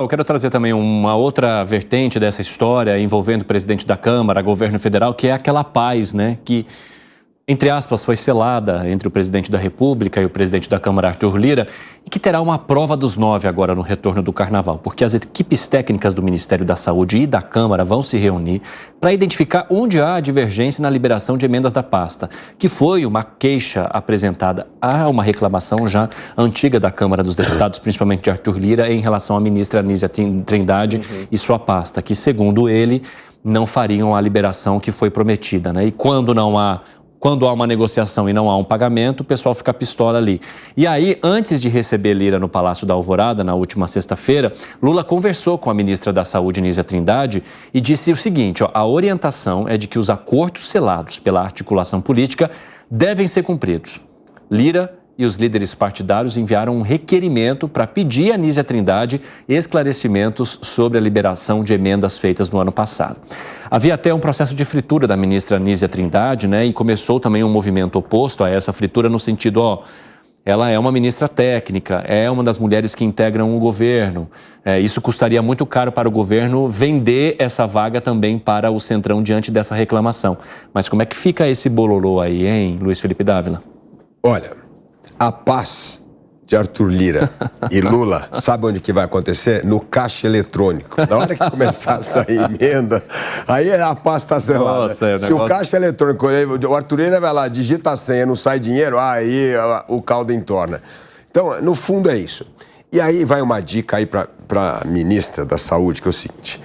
Eu quero trazer também uma outra vertente dessa história envolvendo o presidente da Câmara, governo federal, que é aquela paz, né, que, entre aspas, foi selada entre o presidente da República e o presidente da Câmara, Arthur Lira, e que terá uma prova dos 9 agora no retorno do Carnaval, porque as equipes técnicas do Ministério da Saúde e da Câmara vão se reunir para identificar onde há divergência na liberação de emendas da pasta, que foi uma queixa apresentada, há uma reclamação já antiga da Câmara dos Deputados, principalmente de Arthur Lira, em relação à ministra Anísia Trindade e sua pasta, que, segundo ele, não fariam a liberação que foi prometida, né? E quando há uma negociação e não há um pagamento, o pessoal fica pistola ali. E aí, antes de receber Lira no Palácio da Alvorada, na última sexta-feira, Lula conversou com a ministra da Saúde, Anísia Trindade, e disse o seguinte, a orientação é de que os acordos selados pela articulação política devem ser cumpridos. Lira e os líderes partidários enviaram um requerimento para pedir a Anísia Trindade esclarecimentos sobre a liberação de emendas feitas no ano passado. Havia até um processo de fritura da ministra Anísia Trindade, né? E começou também um movimento oposto a essa fritura no sentido, ela é uma ministra técnica, é uma das mulheres que integram o governo. Isso custaria muito caro para o governo vender essa vaga também para o Centrão diante dessa reclamação. Mas como é que fica esse bololô aí, hein, Luiz Felipe Dávila? Olha, a paz de Arthur Lira e Lula, sabe onde que vai acontecer? No caixa eletrônico. Na hora que começar a sair emenda, aí a paz está selada. Nossa, se o caixa eletrônico, o Arthur Lira vai lá, digita a senha, não sai dinheiro, aí o caldo entorna. Então, no fundo é isso. E aí vai uma dica aí para a ministra da Saúde, que é o seguinte,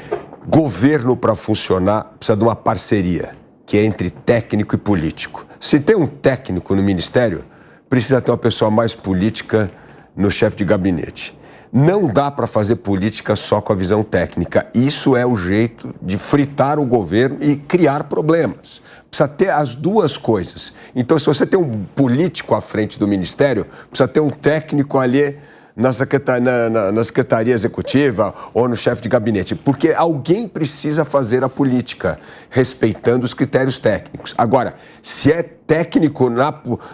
governo para funcionar precisa de uma parceria, que é entre técnico e político. Se tem um técnico no ministério, precisa ter uma pessoa mais política no chefe de gabinete. Não dá para fazer política só com a visão técnica. Isso é o jeito de fritar o governo e criar problemas. Precisa ter as duas coisas. Então, se você tem um político à frente do ministério, precisa ter um técnico ali na secretaria executiva ou no chefe de gabinete, porque alguém precisa fazer a política, respeitando os critérios técnicos. Agora, se é técnico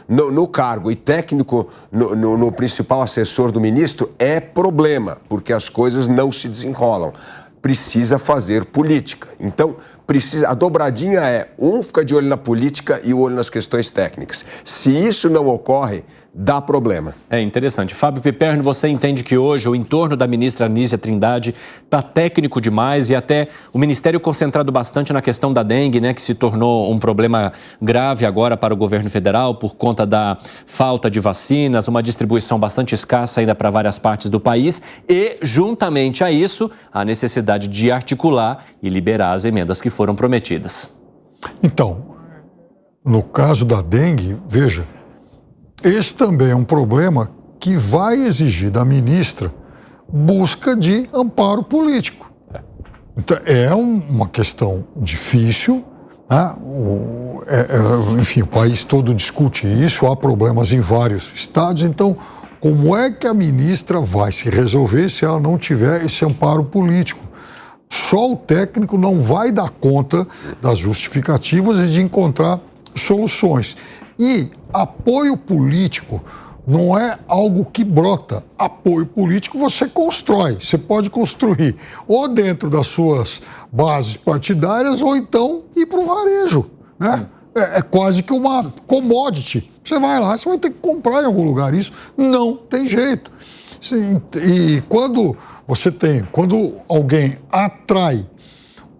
no cargo e técnico no principal assessor do ministro, é problema, porque as coisas não se desenrolam. Precisa fazer política. Então, a dobradinha é, um fica de olho na política e o olho nas questões técnicas. Se isso não ocorre, dá problema. É interessante. Fábio Piperno, você entende que hoje o entorno da ministra Anísia Trindade está técnico demais e até o Ministério concentrado bastante na questão da dengue, né, que se tornou um problema grave agora para o governo federal por conta da falta de vacinas, uma distribuição bastante escassa ainda para várias partes do país e, juntamente a isso, a necessidade de articular e liberar as emendas que foram prometidas. Então, no caso da dengue, veja, esse também é um problema que vai exigir da ministra busca de amparo político. Então, é uma questão difícil, né? Enfim, o país todo discute isso, há problemas em vários estados, então como é que a ministra vai se resolver se ela não tiver esse amparo político? Só o técnico não vai dar conta das justificativas e de encontrar soluções. E apoio político não é algo que brota. Apoio político você constrói. Você pode construir ou dentro das suas bases partidárias ou então ir para o varejo, né? É quase que uma commodity. Você vai lá, você vai ter que comprar em algum lugar. Isso não tem jeito. Sim, e quando alguém atrai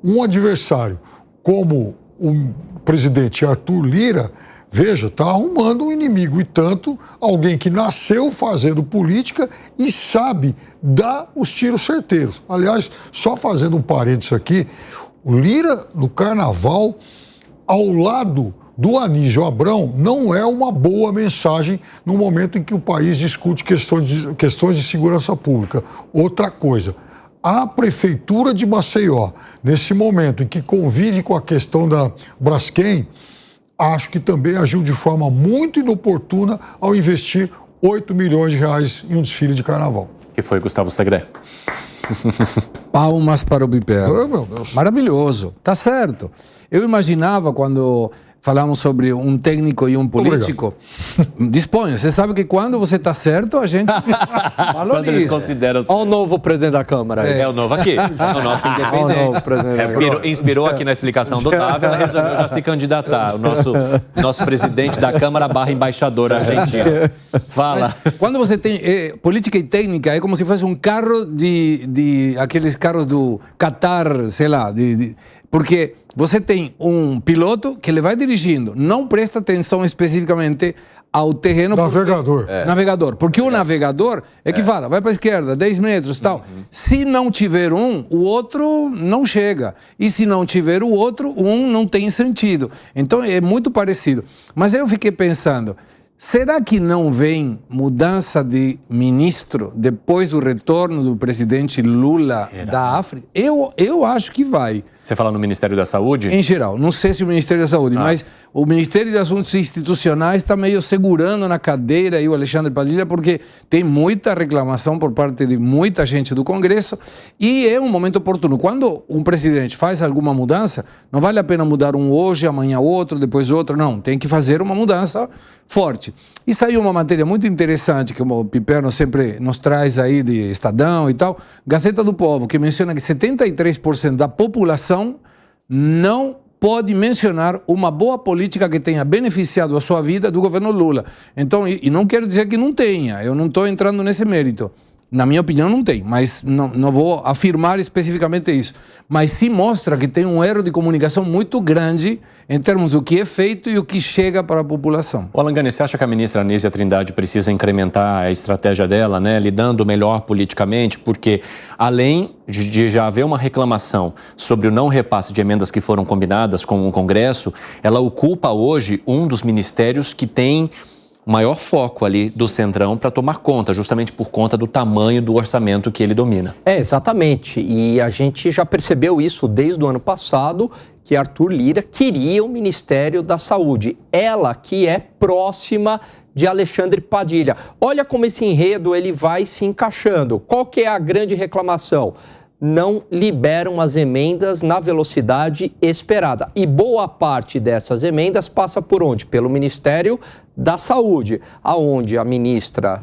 um adversário como o presidente Arthur Lira, veja, está arrumando um inimigo e tanto, alguém que nasceu fazendo política e sabe dar os tiros certeiros. Aliás, só fazendo um parênteses aqui, o Lira no Carnaval, ao lado do Anísio Abrão, não é uma boa mensagem no momento em que o país discute questões de segurança pública. Outra coisa, a Prefeitura de Maceió, nesse momento em que convive com a questão da Braskem, acho que também agiu de forma muito inoportuna ao investir 8 milhões de reais em um desfile de carnaval. Que foi Gustavo Segré. Palmas para o Piperno. Oh, meu Deus. Maravilhoso, tá certo. Eu imaginava quando falamos sobre um técnico e um político. Disponha. Você sabe que quando você está certo, a gente valoriza. Quando eles consideram... Olha o novo presidente da Câmara. É o novo aqui, o nosso independente. Inspirou aqui na explicação do Dávila, resolveu já se candidatar. O nosso presidente da Câmara / embaixador argentino. Fala. Mas, quando você tem política e técnica, é como se fosse um carro de aqueles carros do Qatar, sei lá, porque você tem um piloto que ele vai dirigindo, não presta atenção especificamente ao terreno... Navegador. Porque o navegador é que fala, vai para a esquerda, 10 metros e tal. Se não tiver um, o outro não chega. E se não tiver o outro, um não tem sentido. Então é muito parecido. Mas eu fiquei pensando... Será que não vem mudança de ministro depois do retorno do presidente Lula da África? Eu acho que vai. Você fala no Ministério da Saúde? Em geral. Não sei se o Ministério da Saúde, mas o Ministério de Assuntos Institucionais está meio segurando na cadeira aí o Alexandre Padilha, porque tem muita reclamação por parte de muita gente do Congresso e é um momento oportuno. Quando um presidente faz alguma mudança, não vale a pena mudar um hoje, amanhã outro, depois outro. Não, tem que fazer uma mudança forte. E saiu uma matéria muito interessante que o Piperno sempre nos traz aí de Estadão e tal, Gazeta do Povo, que menciona que 73% da população não pode mencionar uma boa política que tenha beneficiado a sua vida do governo Lula. Então, e não quero dizer que não tenha, eu não estou entrando nesse mérito. Na minha opinião, não tem, mas não vou afirmar especificamente isso. Mas sim mostra que tem um erro de comunicação muito grande em termos do que é feito e o que chega para a população. Alangani, você acha que a ministra Anísia Trindade precisa incrementar a estratégia dela, né, lidando melhor politicamente? Porque, além de já haver uma reclamação sobre o não repasse de emendas que foram combinadas com o Congresso, ela ocupa hoje um dos ministérios que tem o maior foco ali do Centrão para tomar conta, justamente por conta do tamanho do orçamento que ele domina. Exatamente. E a gente já percebeu isso desde o ano passado, que Arthur Lira queria o Ministério da Saúde. Ela que é próxima de Alexandre Padilha. Olha como esse enredo ele vai se encaixando. Qual que é a grande reclamação? Não liberam as emendas na velocidade esperada. E boa parte dessas emendas passa por onde? Pelo Ministério da Saúde, aonde a ministra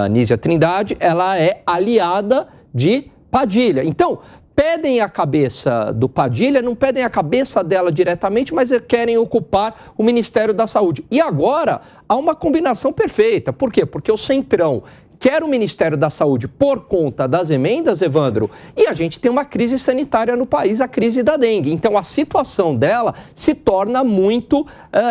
Anísia Trindade, ela é aliada de Padilha. Então, pedem a cabeça do Padilha, não pedem a cabeça dela diretamente, mas querem ocupar o Ministério da Saúde. E agora, há uma combinação perfeita. Por quê? Porque o Centrão quer o Ministério da Saúde por conta das emendas, Evandro, e a gente tem uma crise sanitária no país, a crise da dengue. Então, a situação dela se torna muito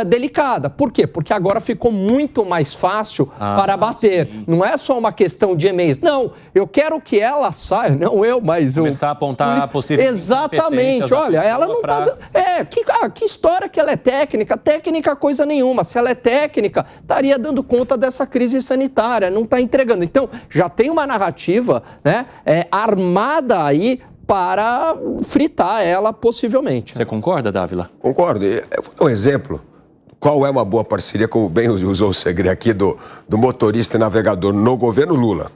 delicada. Por quê? Porque agora ficou muito mais fácil para bater. Sim. Não é só uma questão de e-mails. Não, eu quero que ela saia, não eu, mas... Começar a apontar possíveis... Exatamente. Olha, ela não está... que história que ela é técnica? Técnica coisa nenhuma. Se ela é técnica, estaria dando conta dessa crise sanitária, não está entregando. Então, já tem uma narrativa, né, armada aí para fritar ela possivelmente. Você concorda, Dávila? Concordo. Eu vou dar um exemplo. Qual é uma boa parceria, como bem usou o segredo aqui, do motorista e navegador no governo Lula?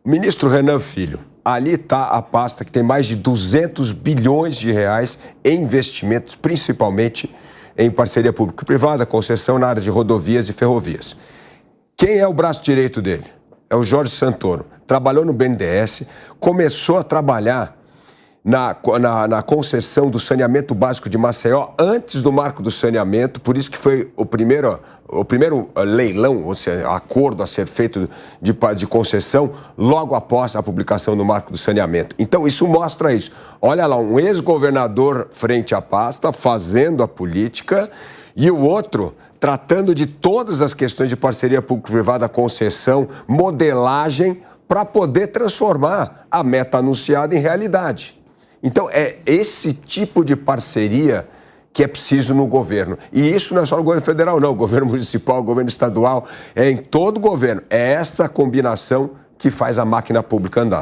O ministro Renan Filho. Ali está a pasta que tem mais de 200 bilhões de reais em investimentos, principalmente em parceria público-privada, concessão na área de rodovias e ferrovias. Quem é o braço direito dele? É o Jorge Santoro. Trabalhou no BNDES, começou a trabalhar na concessão do saneamento básico de Maceió antes do marco do saneamento, por isso que foi o primeiro leilão, ou seja, acordo a ser feito de concessão logo após a publicação do marco do saneamento. Então, isso mostra isso. Olha lá, um ex-governador frente à pasta, fazendo a política, e o outro tratando de todas as questões de parceria público-privada, concessão, modelagem, para poder transformar a meta anunciada em realidade. Então, é esse tipo de parceria que é preciso no governo. E isso não é só no governo federal, não. O governo municipal, o governo estadual, é em todo o governo. É essa combinação que faz a máquina pública andar.